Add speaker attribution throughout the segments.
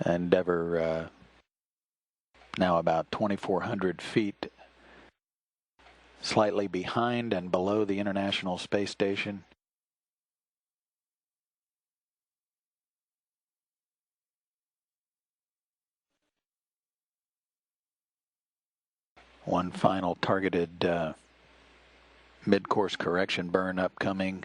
Speaker 1: Endeavour now about 2,400 feet, slightly behind and below the International Space Station. One final targeted mid-course correction burn upcoming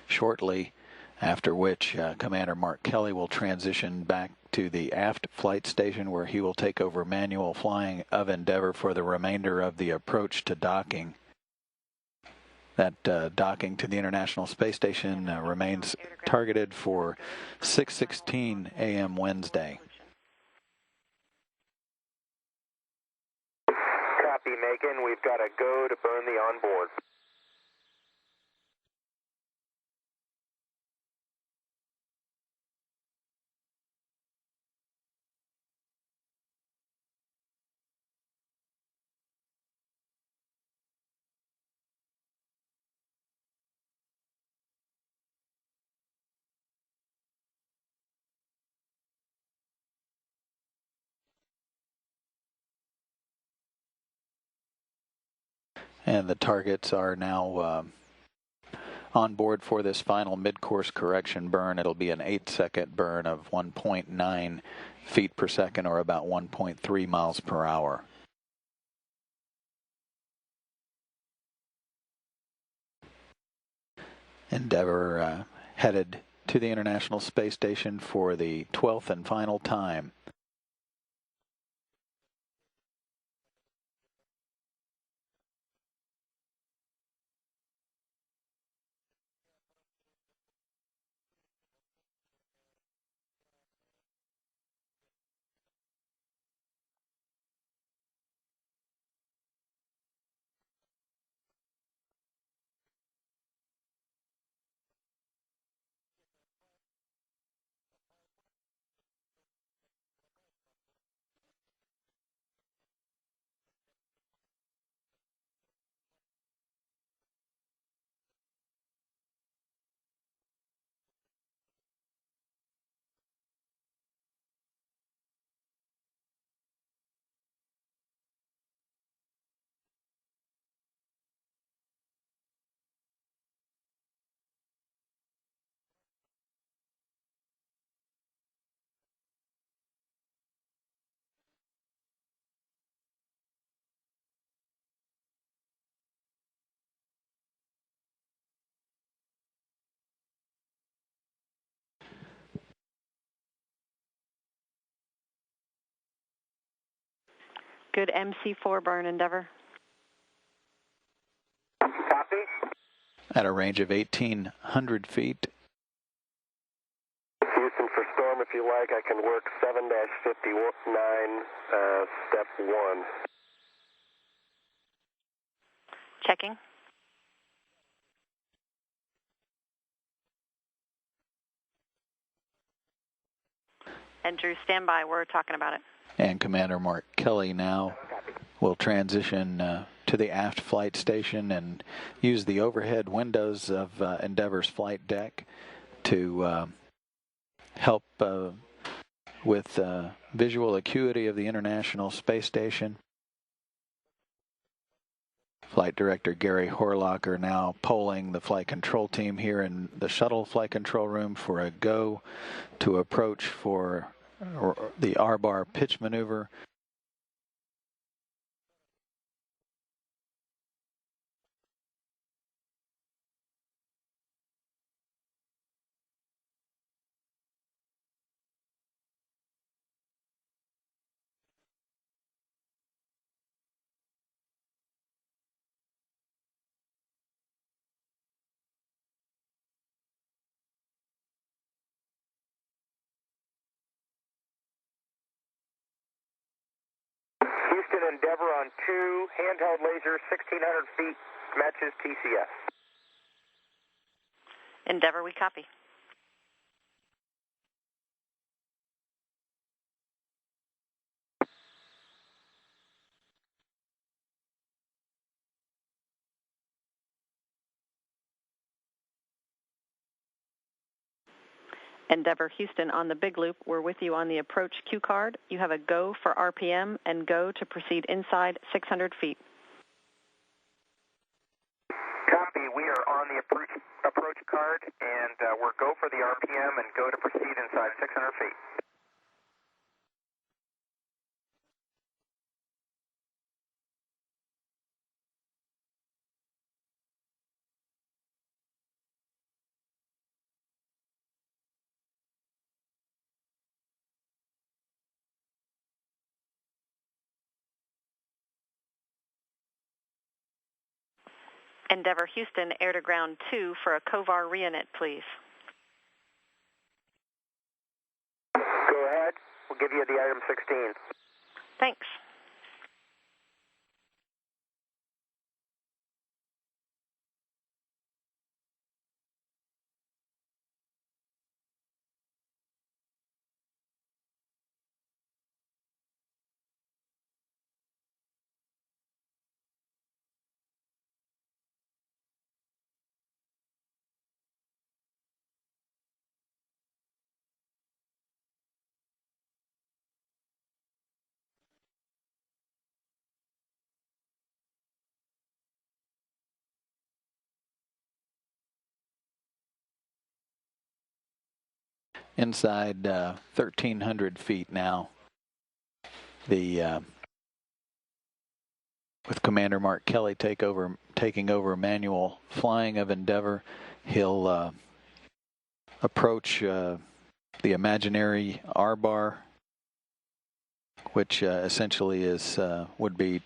Speaker 1: shortly, after which Commander Mark Kelly will transition back to the aft flight station, where he will take over manual flying of Endeavour for the remainder of the approach to docking. That docking to the International Space Station remains targeted for 6:16 a.m. Wednesday.
Speaker 2: Copy, Macon. We've got to go to burn the onboard.
Speaker 1: And the targets are now on board for this final mid-course correction burn. It'll be an 8-second burn of 1.9 feet per second, or about 1.3 miles per hour. Endeavour headed to the International Space Station for the 12th and final time.
Speaker 3: Good MC4 burn, Endeavour.
Speaker 2: Copy.
Speaker 1: At a range of 1,800 feet.
Speaker 2: Houston, for storm, if you like, I can work 7-59, step 1.
Speaker 3: Checking. And Drew, stand by. We're talking about it.
Speaker 1: And Commander Mark Kelly now will transition to the aft flight station and use the overhead windows of Endeavour's flight deck to help with visual acuity of the International Space Station. Flight Director Gary Horlocker now polling the flight control team here in the shuttle flight control room for a go to approach for the R-bar pitch maneuver.
Speaker 2: Houston, Endeavour on 2, handheld laser, 1,600 feet, matches TCS.
Speaker 3: Endeavour, we copy. Endeavour Houston on the big loop. We're with you on the approach cue card. You have a go for RPM and go to proceed inside 600 feet.
Speaker 2: Copy. We are on the approach card, and we're go for the RPM and go to proceed inside 600 feet.
Speaker 3: Endeavour Houston, air to ground 2 for a COVAR reinit, please.
Speaker 2: Go ahead. We'll give you the item 16.
Speaker 3: Thanks.
Speaker 1: Inside 1,300 feet now. With Commander Mark Kelly taking over manual flying of Endeavour, he'll approach the imaginary R-bar, which essentially would be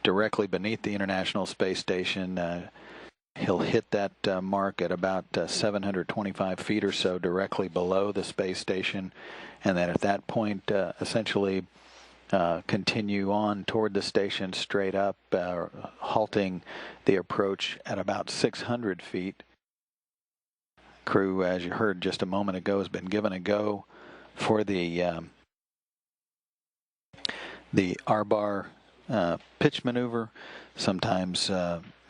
Speaker 1: directly beneath the International Space Station. He'll hit that mark at about 725 feet or so, directly below the space station, and then at that point essentially continue on toward the station straight up, halting the approach at about 600 feet. Crew, as you heard just a moment ago, has been given a go for the R-bar pitch maneuver, sometimes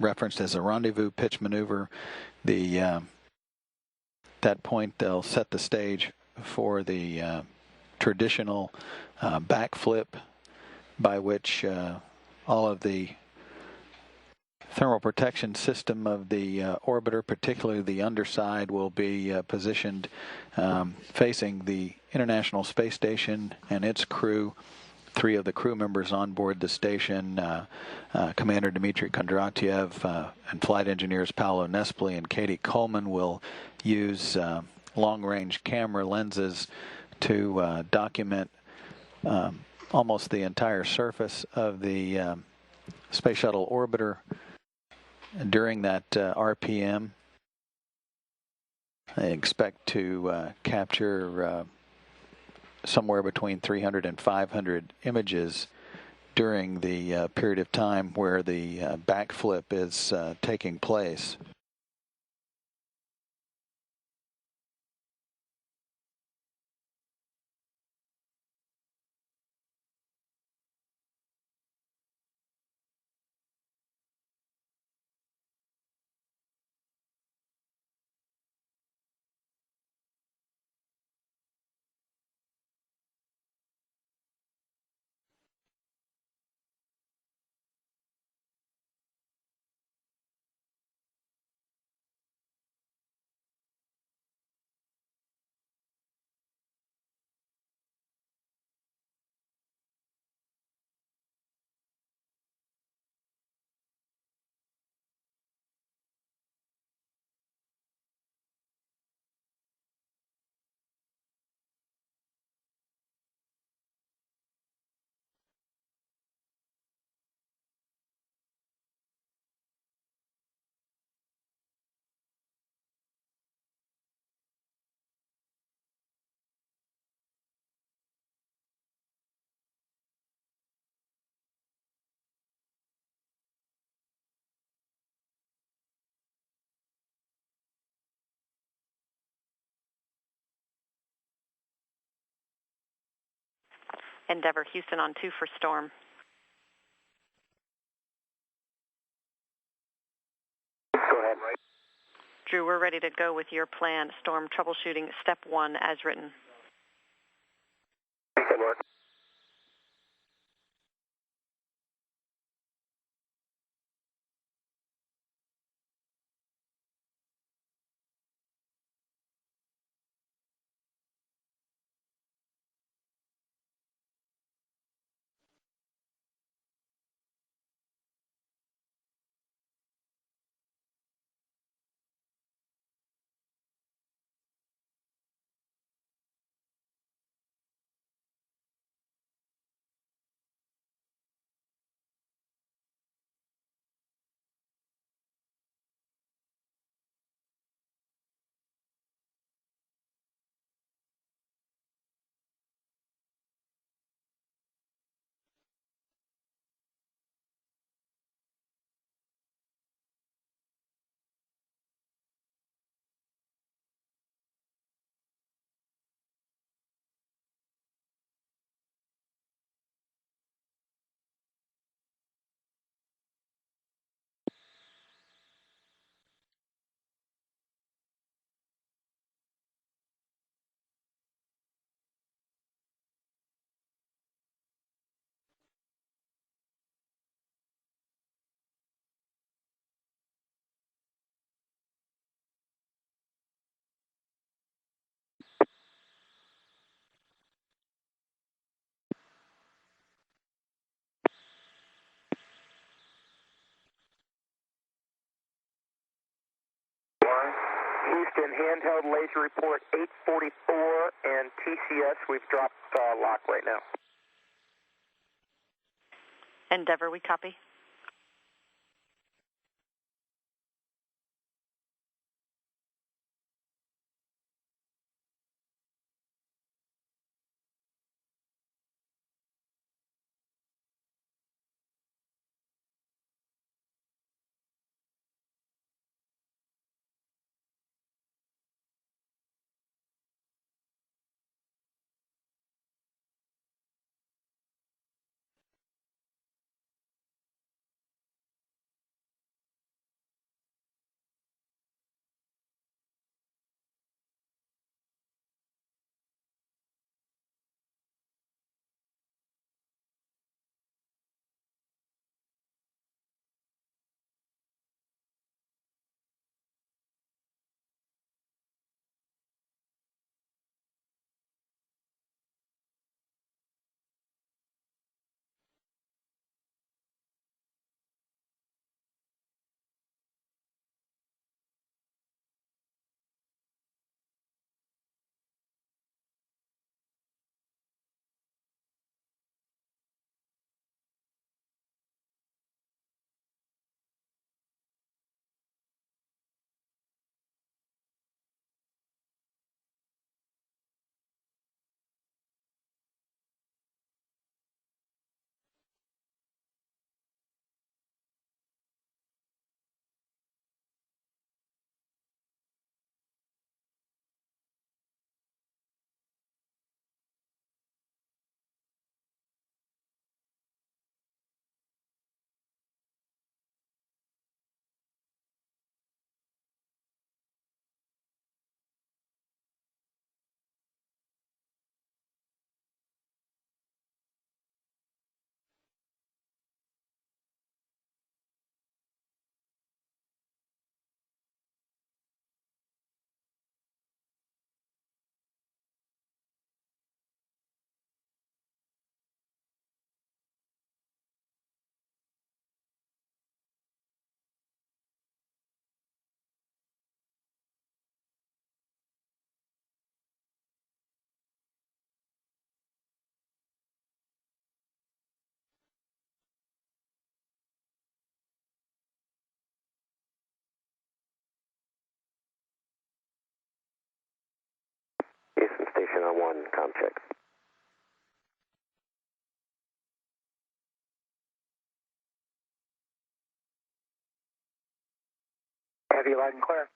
Speaker 1: referenced as a rendezvous pitch maneuver. That point, they'll set the stage for the traditional backflip, by which all of the thermal protection system of the orbiter, particularly the underside, will be positioned facing the International Space Station and its crew. 3 of the crew members on board the station, Commander Dmitry Kondratiev and flight engineers Paolo Nespoli and Katie Coleman, will use long-range camera lenses to document almost the entire surface of the Space Shuttle orbiter during that RPM. I expect to capture somewhere between 300 and 500 images during the period of time where the backflip is taking place.
Speaker 3: Endeavour Houston on 2 for storm.
Speaker 2: Go ahead.
Speaker 3: Drew, we're ready to go with your plan, storm troubleshooting step 1 as written.
Speaker 2: Good work. Houston, handheld laser report 844 and TCS, we've dropped lock right now.
Speaker 3: Endeavour, we copy.
Speaker 2: Houston Station on 1, com check. Have you loud and clear?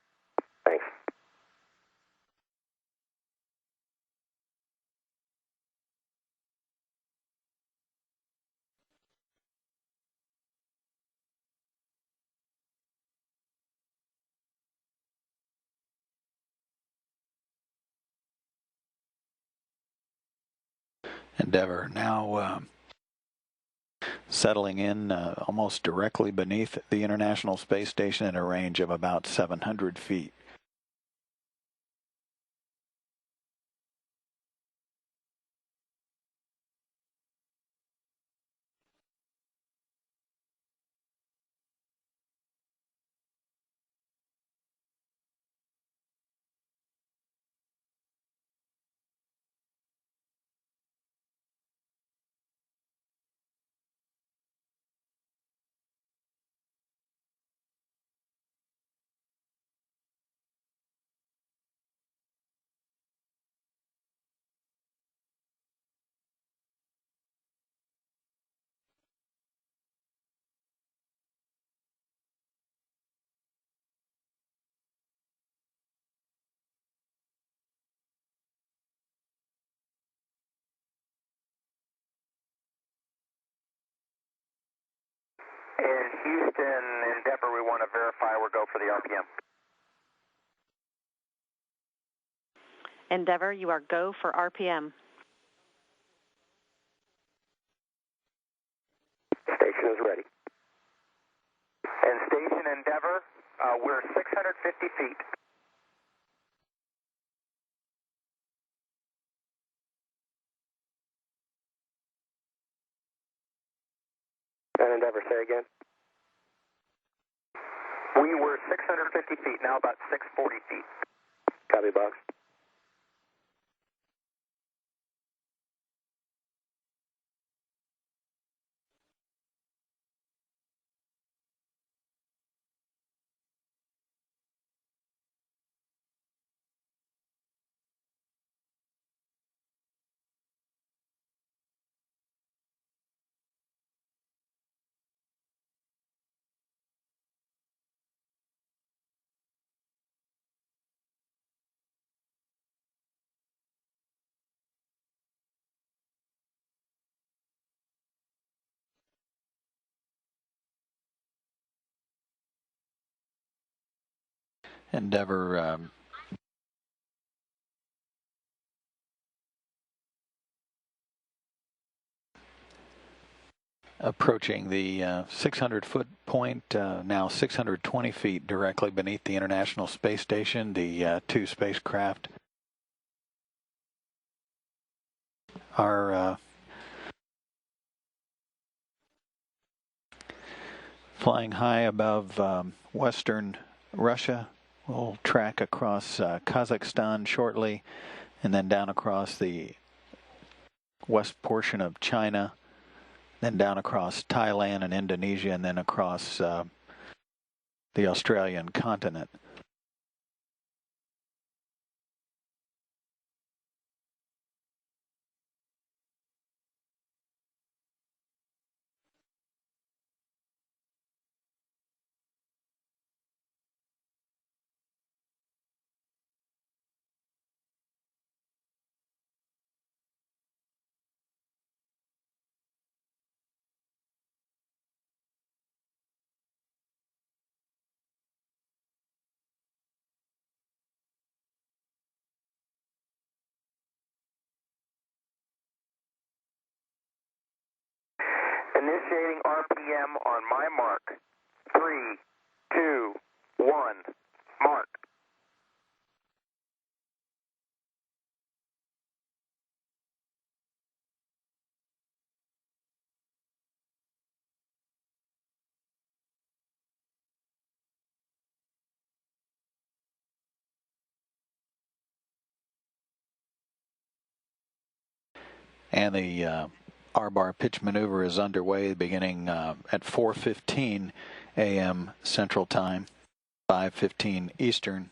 Speaker 2: Thanks.
Speaker 1: Endeavour now settling in almost directly beneath the International Space Station at a range of about 700 feet.
Speaker 2: In Houston, Endeavour, we want to verify we're go for the RPM.
Speaker 3: Endeavour, you are go for RPM.
Speaker 2: Station is ready. And station Endeavour, we're 650 feet. And Endeavour, say again. We were 650 feet, now about 640 feet. Copy, box.
Speaker 1: Endeavour approaching the 600-foot point, now 620 feet directly beneath the International Space Station. The two spacecraft are flying high above western Russia. We'll track across Kazakhstan shortly, and then down across the west portion of China, then down across Thailand and Indonesia, and then across the Australian continent.
Speaker 2: Initiating RPM on my mark. 3, 2, 1, mark.
Speaker 1: And the R-bar pitch maneuver is underway beginning at 4:15 a.m. Central Time, 5:15 Eastern.